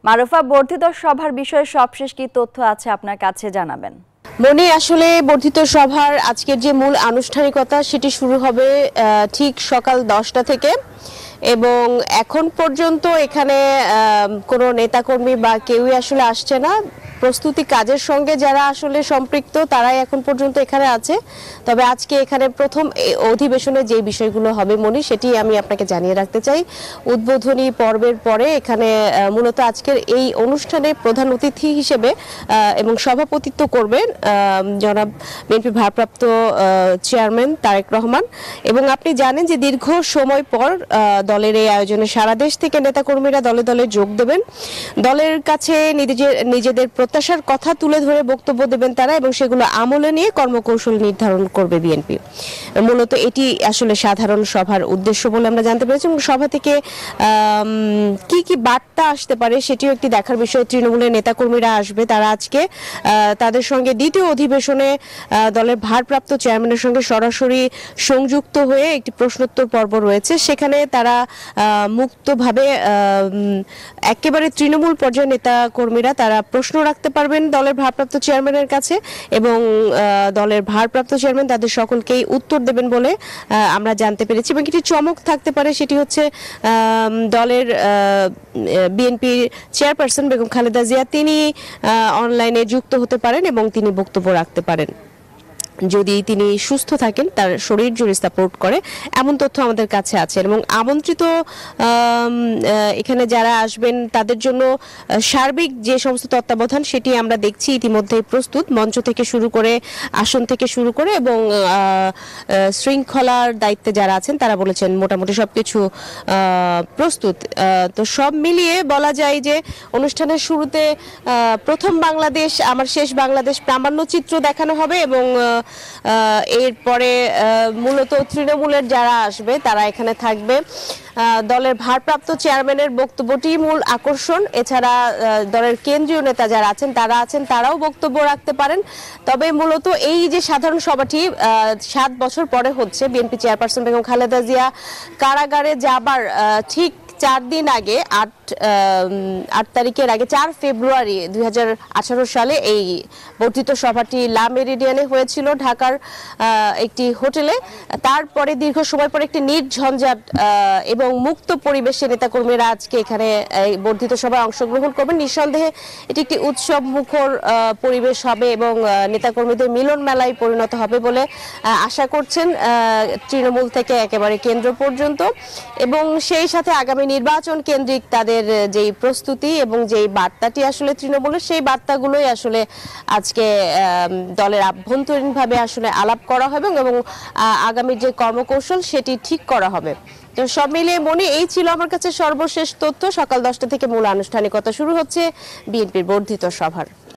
মারুফা, বর্ধিত সভার বিষয়ে সবশেষ কি তথ্য আছে আপনার কাছে জানাবেন। মনি, আসলে বর্ধিত সভার আজকের যে মূল আনুষ্ঠানিকতা সেটি শুরু হবে ঠিক সকাল 10টা থেকে এবং এখন পর্যন্ত এখানে কোনো নেতাকর্মী বা কেউই আসলে আসছে না। প্রস্তুতি কাজের সঙ্গে যারা আসলে সম্পৃক্ত তারাই এখন পর্যন্ত এখানে আছে। তবে আজকে এখানে প্রথম অধিবেশনে যে বিষয়গুলো হবে মনি, সেটি আমি আপনাকে জানিয়ে রাখতে চাই। উদ্বোধনী পর্বের পরে এখানে মূলত আজকের এই অনুষ্ঠানে প্রধান অতিথি হিসেবে এবং সভাপতিত্ব করবেন জনাব বিএনপি ভারপ্রাপ্ত চেয়ারম্যান তারেক রহমান। এবং আপনি জানেন যে দীর্ঘ সময় পর দলের এই আয়োজনে সারা দেশ থেকে নেতাকর্মীরা দলে দলে যোগ দেবেন। দলের কাছে নিজেদের প্রত্যাশার কথা তুলে ধরে বক্তব্য দেবেন তারা এবং সেগুলো আমলে নিয়ে কর্মকৌশল নির্ধারণ করবে বিএনপি। মূলত এটি আসলে সাধারণ সভার উদ্দেশ্য বলে আমরা জানতে পেরেছি এবং সভা থেকে কি কি বার্তা আসতে পারে সেটিও একটি দেখার বিষয়। তৃণমূলের নেতাকর্মীরা আসবে, তারা আজকে তাদের সঙ্গে দ্বিতীয় অধিবেশনে দলের ভারপ্রাপ্ত চেয়ারম্যানের সঙ্গে সরাসরি সংযুক্ত হয়ে একটি প্রশ্নোত্তর পর্ব রয়েছে। সেখানে তারা মুক্তভাবে একেবারে তৃণমূল পর্যায়ের নেতাকর্মীরা তারা প্রশ্ন রাখতে পারবেন দলের ভারপ্রাপ্ত চেয়ারম্যানের কাছে এবং দলের ভারপ্রাপ্ত চেয়ারম্যান তাদের সকলকেই উত্তর দেবেন বলে আমরা জানতে পেরেছি। এবং একটি চমক থাকতে পারে, সেটি হচ্ছে দলের বিএনপির চেয়ারপারসন বেগম খালেদা জিয়া তিনি অনলাইনে যুক্ত হতে পারেন এবং তিনি বক্তব্য রাখতে পারেন যদি তিনি সুস্থ থাকেন, তার শরীর যদি সাপোর্ট করে, এমন তথ্য আমাদের কাছে আছে। এবং আমন্ত্রিত এখানে যারা আসবেন তাদের জন্য সার্বিক যে সমস্ত তত্ত্বাবধান সেটি আমরা দেখছি ইতিমধ্যেই প্রস্তুত, মঞ্চ থেকে শুরু করে আসন থেকে শুরু করে এবং শৃঙ্খলার দায়িত্বে যারা আছেন তারা বলেছেন মোটামুটি সবকিছু প্রস্তুত। তো সব মিলিয়ে বলা যায় যে অনুষ্ঠানের শুরুতে প্রথম বাংলাদেশ আমার শেষ বাংলাদেশ প্রামাণ্য চিত্র দেখানো হবে এবং এরপরে মূলত তৃণমূলের যারা আসবে তারা এখানে থাকবে। দলের ভারপ্রাপ্ত চেয়ারম্যানের বক্তব্যটি মূল আকর্ষণ। এছাড়া দলের কেন্দ্রীয় নেতা যারা আছেন তারাও বক্তব্য রাখতে পারেন। তবে মূলত এই যে সাধারণ সভাটি 7 বছর পরে হচ্ছে, বিএনপি চেয়ারপারসন বেগম খালেদা জিয়া কারাগারে যাবার ঠিক 4 দিন আগে 8 তারিখের আগে 4 ফেব্রুয়ারি 2018 সালে এই বর্ধিত সভাটি লা মেরিডিয়ানে হয়েছিল ঢাকার একটি হোটেলে। তারপরে দীর্ঘ সময় পর একটি নির্ঝঞ্ঝাট এবং মুক্ত পরিবেশে নেতাকর্মীরা আজকে এখানে এই বর্ধিত সভায় অংশগ্রহণ করবেন। নিঃসন্দেহে এটি একটি উৎসব মুখর পরিবেশ হবে এবং নেতাকর্মীদের মিলন মেলায় পরিণত হবে বলে আশা করছেন তৃণমূল থেকে একেবারে কেন্দ্র পর্যন্ত। এবং সেই সাথে আগামী নির্বাচন কেন্দ্রিক তাদের যেই প্রস্তুতি এবং যেই বার্তাটি আসলে তৃণমূলের, সেই বার্তাগুলোই আসলে আজকে দলের আভ্যন্তরীণভাবে আসলে আলাপ করা হবে এবং আগামী যে কর্মকৌশল সেটি ঠিক করা হবে। তো সব মিলিয়ে মনে এই ছিল আমার কাছে সর্বশেষ তথ্য। সকাল 10টা থেকে মূল আনুষ্ঠানিকতা শুরু হচ্ছে বিএনপির বর্ধিত সভার।